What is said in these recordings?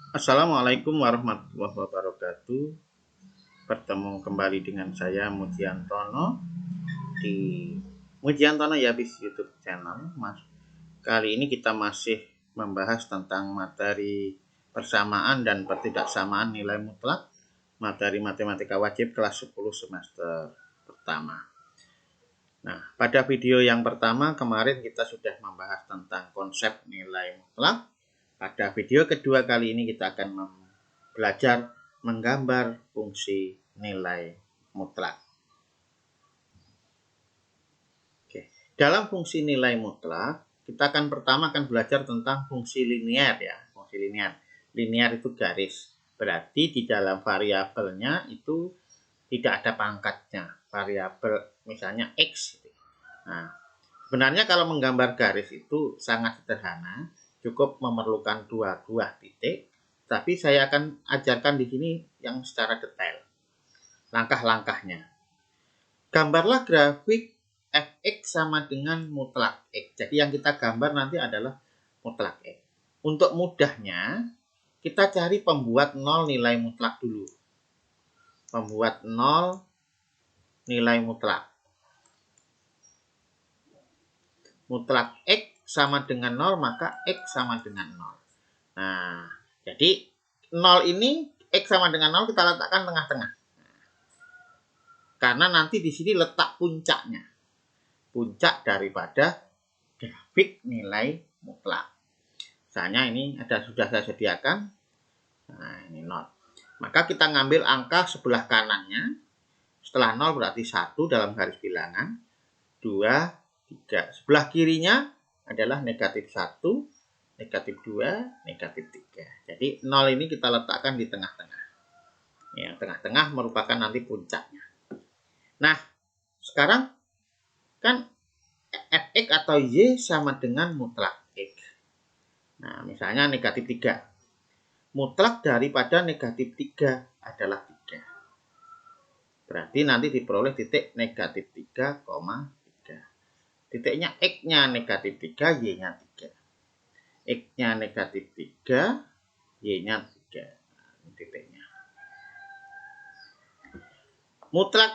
Assalamualaikum warahmatullahi wabarakatuh. Bertemu kembali dengan saya Mujiantono di Mujiantono Yabis YouTube channel. Mas, kali ini kita masih membahas tentang materi persamaan dan pertidaksamaan nilai mutlak materi matematika wajib kelas 10 semester pertama. Nah, pada video yang pertama kemarin kita sudah membahas tentang konsep nilai mutlak. Pada video kedua kali ini kita akan belajar menggambar fungsi nilai mutlak. Oke. Dalam fungsi nilai mutlak, kita pertama akan belajar tentang fungsi linear ya. Fungsi linear. Linear itu garis. Berarti di dalam variabelnya itu tidak ada pangkatnya. Variabel misalnya X. Nah, sebenarnya kalau menggambar garis itu sangat sederhana. Cukup memerlukan dua buah titik. Tapi saya akan ajarkan di sini yang secara detail. Langkah-langkahnya. Gambarlah grafik fx sama dengan mutlak x. Jadi yang kita gambar nanti adalah mutlak x. Untuk mudahnya, kita cari pembuat 0 nilai mutlak dulu. Pembuat 0 nilai mutlak. Mutlak x sama dengan 0, maka x sama dengan 0. Nah, jadi 0 ini x sama dengan 0 kita letakkan tengah-tengah. Karena nanti di sini letak puncaknya. Puncak daripada grafik nilai mutlak. Misalnya ini sudah saya sediakan. Nah, ini 0. Maka kita ngambil angka sebelah kanannya. Setelah 0 berarti 1 dalam garis bilangan. 2, 3. Sebelah kirinya adalah negatif 1, negatif 2, negatif 3. Jadi 0 ini kita letakkan di tengah-tengah. Yang tengah-tengah merupakan nanti puncaknya. Nah, sekarang kan fx atau y sama dengan mutlak x. Nah, misalnya negatif 3. Mutlak daripada negatif 3 adalah 3. Berarti nanti diperoleh titik negatif 3, 3. Titiknya x-nya negatif 3, y-nya 3. X-nya negatif 3, y-nya 3. Nah, ini titiknya. Mutlak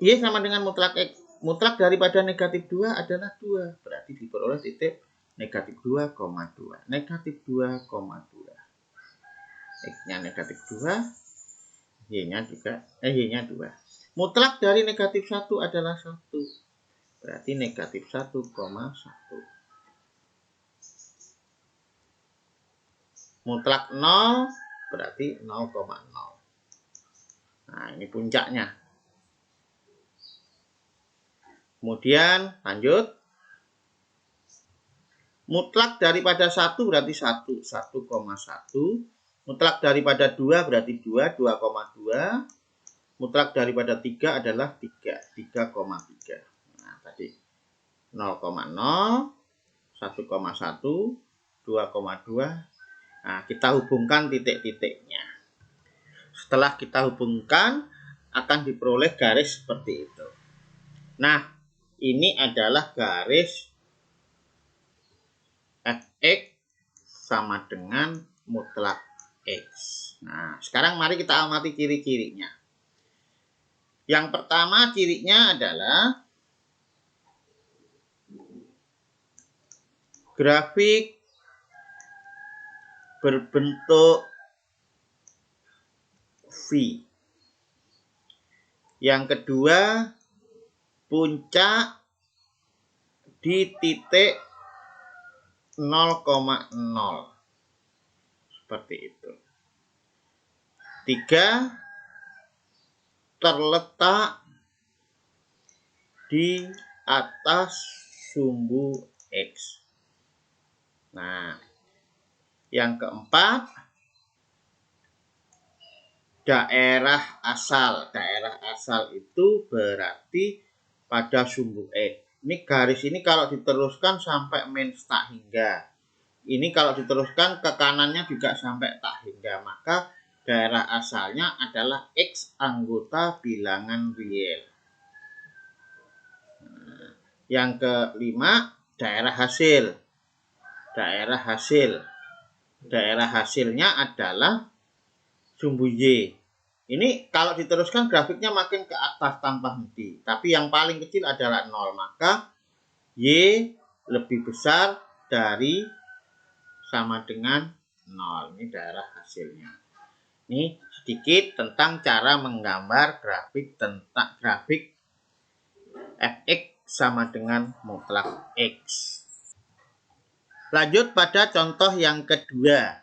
y sama dengan mutlak x. Mutlak daripada negatif 2 adalah 2. Berarti diperoleh titik negatif 2, 2. Negatif 2, 2. X-nya negatif 2. Y-nya juga, Y-nya 2. Mutlak dari negatif 1 adalah 1. Berarti negatif 1, 1. Mutlak 0 berarti 0,0. Nah, ini puncaknya. Kemudian lanjut. Mutlak daripada 1 berarti 1, 1,1. Mutlak daripada 2 berarti 2, 2,2. Mutlak daripada 3 adalah 3, 3,3. Nah, tadi 0,0, 1,1, 2,2. Nah, kita hubungkan titik-titiknya. Setelah kita hubungkan, akan diperoleh garis seperti itu. Nah, ini adalah garis fx sama dengan mutlak x. Nah, sekarang mari kita amati ciri-cirinya. Yang pertama cirinya adalah grafik berbentuk V. Yang kedua, puncak di titik 0,0. Seperti itu. 3, terletak di atas sumbu X. Nah, yang keempat, daerah asal. Daerah asal itu berarti pada sumbu X. Ini garis ini kalau diteruskan sampai mens tak hingga. Ini kalau diteruskan ke kanannya juga sampai tak hingga. Maka daerah asalnya adalah X anggota bilangan real. Nah, yang kelima, daerah hasil. Daerah hasil daerah hasilnya adalah sumbu Y. Ini kalau diteruskan grafiknya makin ke atas tanpa henti. Tapi yang paling kecil adalah 0. Maka Y lebih besar dari sama dengan 0. Ini daerah hasilnya. Ini sedikit tentang cara menggambar grafik fx sama dengan mutlak x. Lanjut pada contoh yang kedua.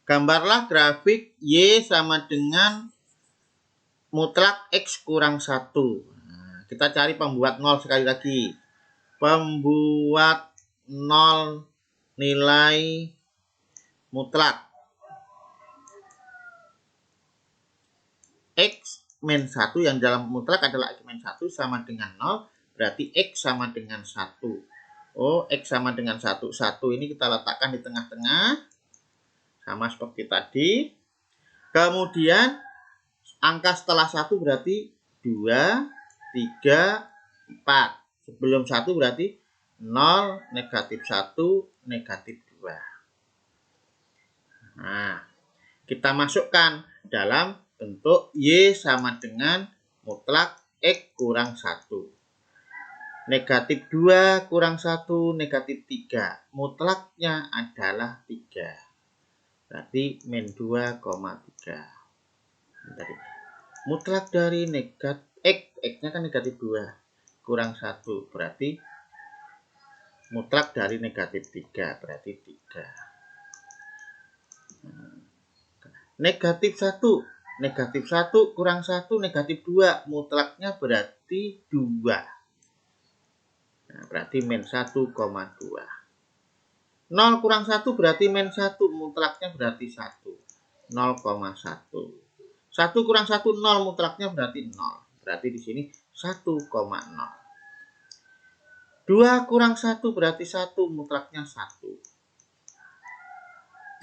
Gambarlah grafik Y sama dengan mutlak X kurang 1. Nah, kita cari pembuat 0 sekali lagi. Pembuat 0 nilai mutlak. X min 1 yang dalam mutlak adalah X min 1 sama dengan 0. Berarti X sama dengan 1. Oh, X sama dengan 1. 1 ini kita letakkan di tengah-tengah. Sama seperti tadi. Kemudian angka setelah 1 berarti 2, 3, 4. Sebelum 1 berarti 0, negatif 1, negatif 2. Nah, kita masukkan dalam bentuk Y sama dengan mutlak X kurang 1. Negatif 2 kurang 1, negatif 3. Mutlaknya adalah 3. Berarti min 2,3. Tadi. Mutlak dari negatif X-nya kan negatif 2 kurang 1 berarti mutlak dari negatif 3 berarti 3. Negatif 1 kurang 1 negatif 2 mutlaknya berarti 2. Nah, berarti min 1,2. 0 kurang 1 berarti min 1 mutlaknya berarti 1. 0,1. 1 kurang 1 0 mutlaknya berarti 0. Berarti di sini 1,0. 2 kurang 1 berarti 1 mutlaknya 1.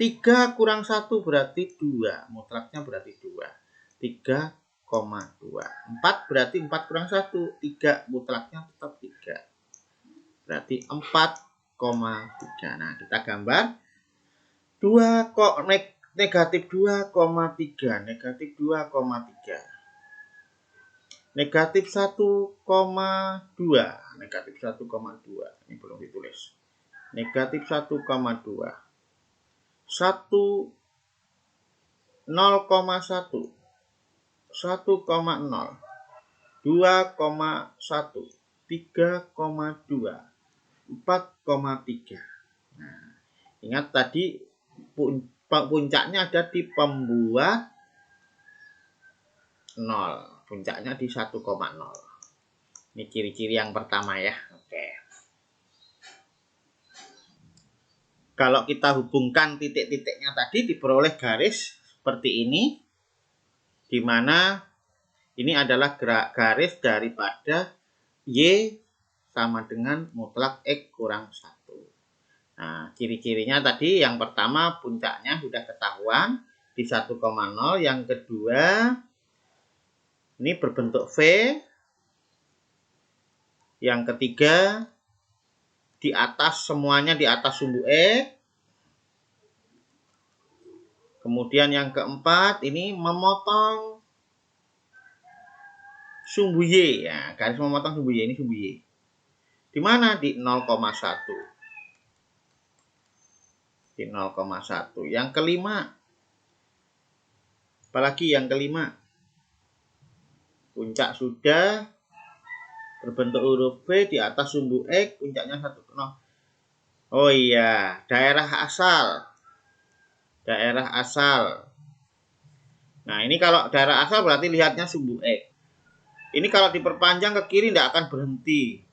3 kurang 1 berarti 2 mutlaknya berarti 2. 3,2. 4 berarti 4 kurang 1 3 mutlaknya tetap 3. Berarti 4,3. Nah, kita gambar 2 kok negatif 2,3 negatif 2,3 negatif 1,2 negatif 1,2 ini belum ditulis negatif 1,2 1 0,1 1,0 2,1 3,2 4,3. Nah, ingat tadi puncaknya ada di pembuat 0. Puncaknya di 1,0. Ini ciri-ciri yang pertama ya. Oke. Kalau kita hubungkan titik-titiknya tadi diperoleh garis seperti ini. Di mana ini adalah garis daripada Y sama dengan mutlak X kurang 1. Nah, ciri-cirinya tadi yang pertama puncaknya sudah ketahuan di 1,0. Yang kedua ini berbentuk V. Yang ketiga di atas semuanya di atas sumbu X. Kemudian yang keempat ini memotong sumbu Y. Ya, garis memotong sumbu Y ini sumbu Y. Di mana? Di 0,1. Di 0,1. Yang kelima. Apalagi yang kelima. Puncak sudah berbentuk huruf V di atas sumbu X, puncaknya 1,0. Oh iya, daerah asal. Daerah asal. Nah, ini kalau daerah asal berarti lihatnya sumbu X. Ini kalau diperpanjang ke kiri tidak akan berhenti.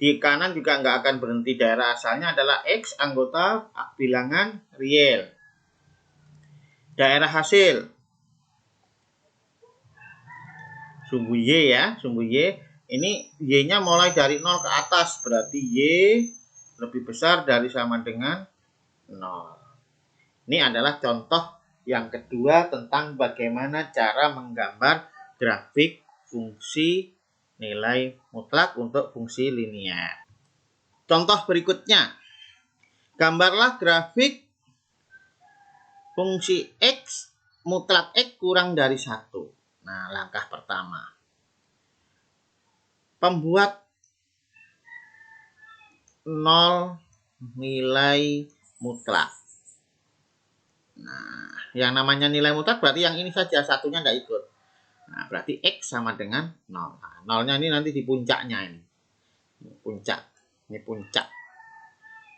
Di kanan juga nggak akan berhenti. Daerah asalnya adalah X anggota bilangan real. Daerah hasil. Sumbu Y ya, sumbu Y. Ini Y-nya mulai dari 0 ke atas. Berarti Y lebih besar dari sama dengan 0. Ini adalah contoh yang kedua tentang bagaimana cara menggambar grafik fungsi nilai mutlak untuk fungsi linear. Contoh berikutnya. Gambarlah grafik fungsi X mutlak X kurang dari 1. Nah, langkah pertama. Pembuat 0 nilai mutlak. Nah, yang namanya nilai mutlak berarti yang ini saja, satunya tidak ikut. Nah, berarti X sama dengan 0. Nah, nolnya ini nanti di puncaknya ini. Ini puncak. Ini puncak.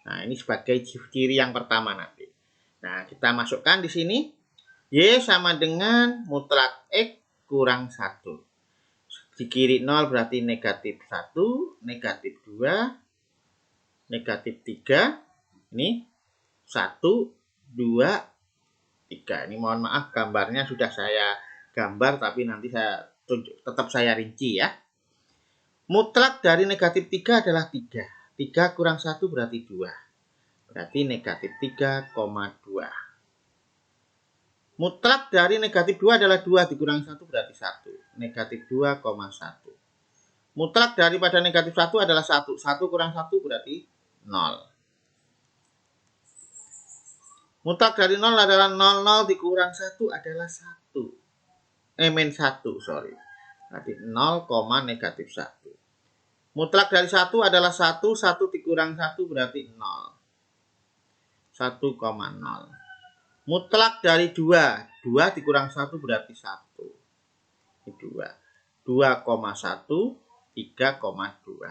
Nah, ini sebagai ciri yang pertama nanti. Nah, kita masukkan di sini. Y sama dengan mutlak X kurang 1. Di kiri 0 berarti negatif 1, negatif 2, negatif 3. Ini 1, 2, 3. Ini mohon maaf gambarnya sudah saya gambar, tapi nanti saya tetap saya rinci ya. Mutlak dari negatif 3 adalah 3. 3 kurang 1 berarti 2. Berarti negatif 3,2. Mutlak dari negatif 2 adalah 2 dikurang 1 berarti 1. Negatif 2,1. Mutlak daripada negatif 1 adalah 1. 1 kurang 1 berarti 0. Mutlak dari 0 adalah 0, 0 dikurang 1 adalah 1. Min 1, sorry. Berarti 0, negatif 1. Mutlak dari 1 adalah 1, 1 dikurang 1 berarti 0. 1,0. Mutlak dari 2, 2 dikurang 1 berarti 1. Ini 2. 2,1, 3,2.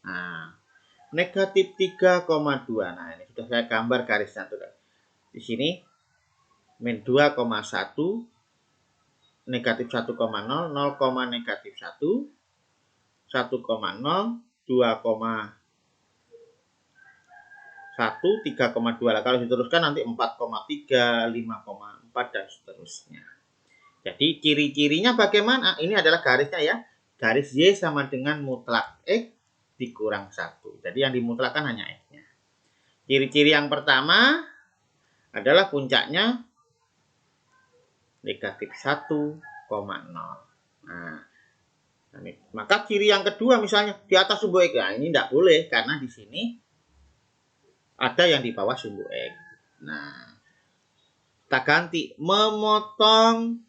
Nah, negatif 3,2. Nah, ini sudah saya gambar garisnya tuh. Di sini min 2,1, negatif 1,0, 0, negatif 1, 1,0, 2,1, 3,2. Lah, kalau diteruskan nanti 4,3, 5,4 dan seterusnya. Jadi ciri-cirinya bagaimana? Ini adalah garisnya ya. Garis Y sama dengan mutlak X dikurang 1. Jadi yang dimutlakkan hanya X-nya. Ciri-ciri yang pertama adalah puncaknya negatif 1,0. Nah, maka ciri yang kedua misalnya di atas sumbu X. Nah, ini tidak boleh karena di sini ada yang di bawah sumbu X. Nah, kita ganti memotong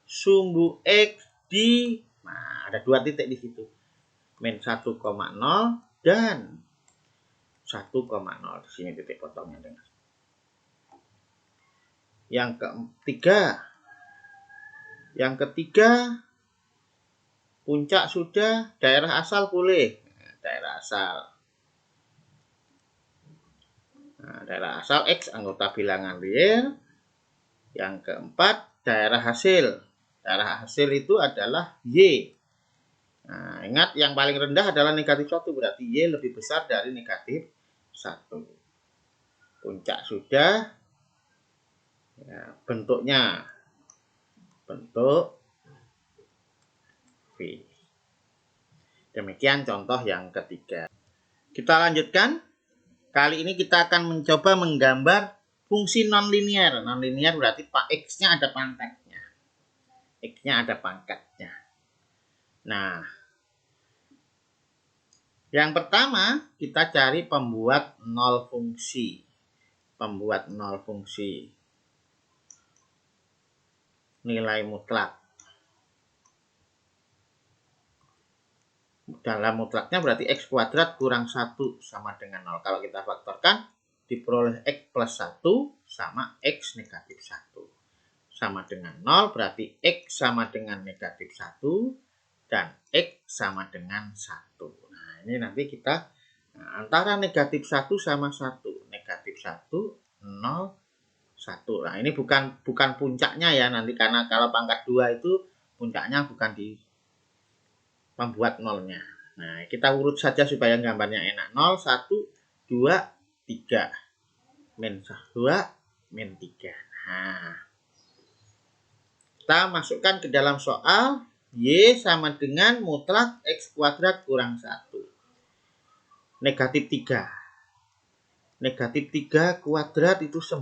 sumbu X di, nah, ada 2 titik di situ. Min 1,0 dan 1,0. Di sini titik potongnya dengan. Yang ketiga, puncak sudah, daerah asal boleh. Nah, daerah asal. Nah, daerah asal X anggota bilangan real. Yang keempat, daerah hasil. Daerah hasil itu adalah Y. Nah, ingat yang paling rendah adalah negatif 1. Berarti Y lebih besar dari negatif 1. Puncak sudah. Ya, bentuknya. Bentuk V. Demikian contoh yang ketiga. Kita lanjutkan. Kali ini kita akan mencoba menggambar fungsi nonlinier. Nonlinier berarti X-nya ada pangkatnya. X-nya ada pangkatnya. Nah, yang pertama kita cari pembuat nol fungsi. Pembuat nol fungsi. Nilai mutlak. Dalam mutlaknya berarti X kuadrat kurang 1 sama dengan 0. Kalau kita faktorkan, diperoleh X plus 1 sama X negatif 1. Sama dengan 0, berarti X sama dengan negatif 1 dan X sama dengan 1. Nah, ini nanti kita antara negatif 1 sama 1. Negatif 1, 0, 1. Nah, ini bukan puncaknya ya nanti, karena kalau pangkat 2 itu puncaknya bukan di membuat nolnya. Nah, kita urut saja supaya gambarnya enak. 0, 1, 2, 3. Min 2, min 3. Nah, kita masukkan ke dalam soal. Y sama dengan mutlak X kuadrat kurang 1. Negatif 3. Negatif 3 kuadrat itu 9.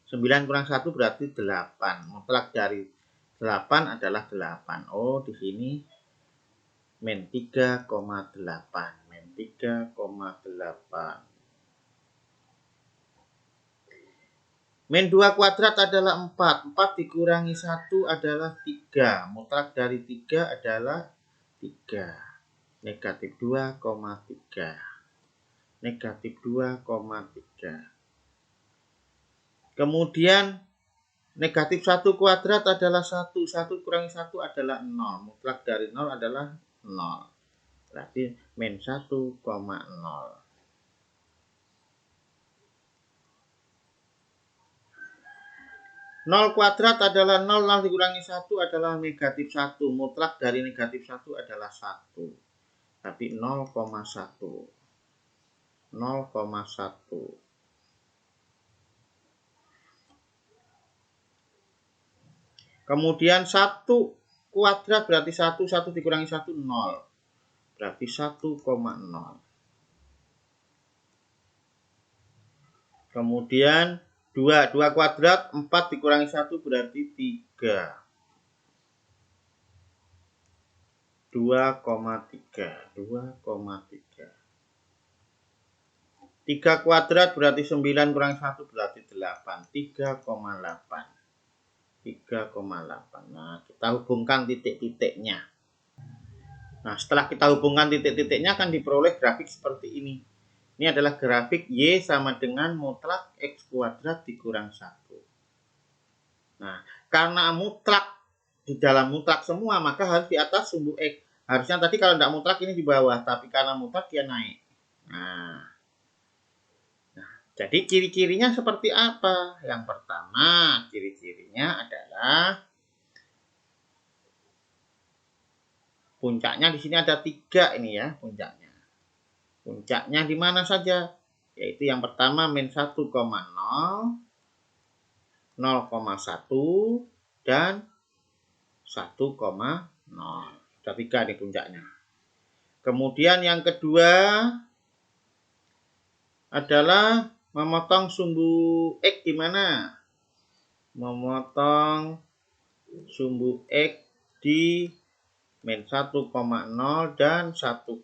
9 kurang 1 berarti 8. Mutlak dari 8 adalah 8. Oh, di sini min 3,8. Min 3,8. Min 2 kuadrat adalah 4. 4 dikurangi 1 adalah 3. Mutlak dari 3 adalah 3. Negatif 2,3. Negatif 2,3. Kemudian negatif 1 kuadrat adalah 1. 1 kurangi 1 adalah 0. Mutlak dari 0 adalah 0. Berarti min 1,0. 0 kuadrat adalah 0, 0 dikurangi 1 adalah negatif 1. Mutlak dari negatif 1 adalah 1. Tapi 0,1. 0,1. Kemudian 1 kuadrat berarti 1. 1 dikurangi 1, 0. Berarti 1,0. Kemudian 2 kuadrat, 4 dikurangi 1 berarti 3. 2,3. 3 kuadrat berarti 9 kurangi 1 berarti 8. 3,8. 3,8. Nah, kita hubungkan titik-titiknya. Nah, setelah kita hubungkan titik-titiknya akan diperoleh grafik seperti ini. Ini adalah grafik Y sama dengan mutlak X kuadrat dikurang 1. Nah, karena mutlak di dalam mutlak semua, maka harus di atas sumbu X. Harusnya tadi kalau tidak mutlak ini di bawah, tapi karena mutlak dia naik. Nah, jadi ciri-cirinya seperti apa? Yang pertama, ciri-cirinya adalah puncaknya di sini ada 3 ini ya, puncaknya. Puncaknya di mana saja? Yaitu yang pertama min 1,0, 0,1 dan 1,0. Sudah 3 nih puncaknya. Kemudian yang kedua adalah memotong sumbu X di mana? Memotong sumbu X di min 1,0 dan 1,0.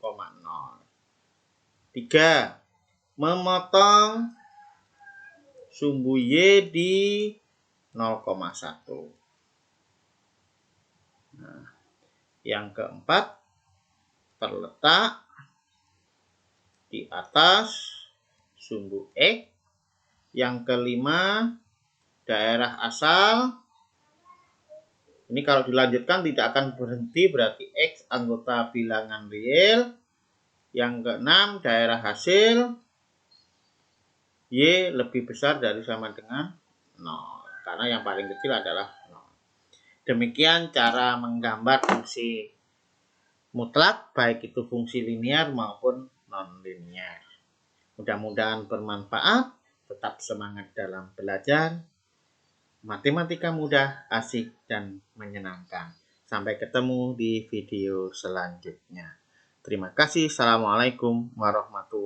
3. Memotong sumbu Y di 0,1. Nah, yang keempat terletak di atas sumbu X. Yang kelima daerah asal. Ini kalau dilanjutkan tidak akan berhenti, berarti X anggota bilangan real. Yang keenam daerah hasil. Y lebih besar dari sama dengan 0. Karena yang paling kecil adalah 0. Demikian cara menggambar fungsi mutlak, baik itu fungsi linear maupun non-linear. Mudah-mudahan bermanfaat. Tetap semangat dalam belajar. Matematika mudah, asik, dan menyenangkan. Sampai ketemu di video selanjutnya. Terima kasih. Assalamualaikum warahmatullahi wabarakatuh.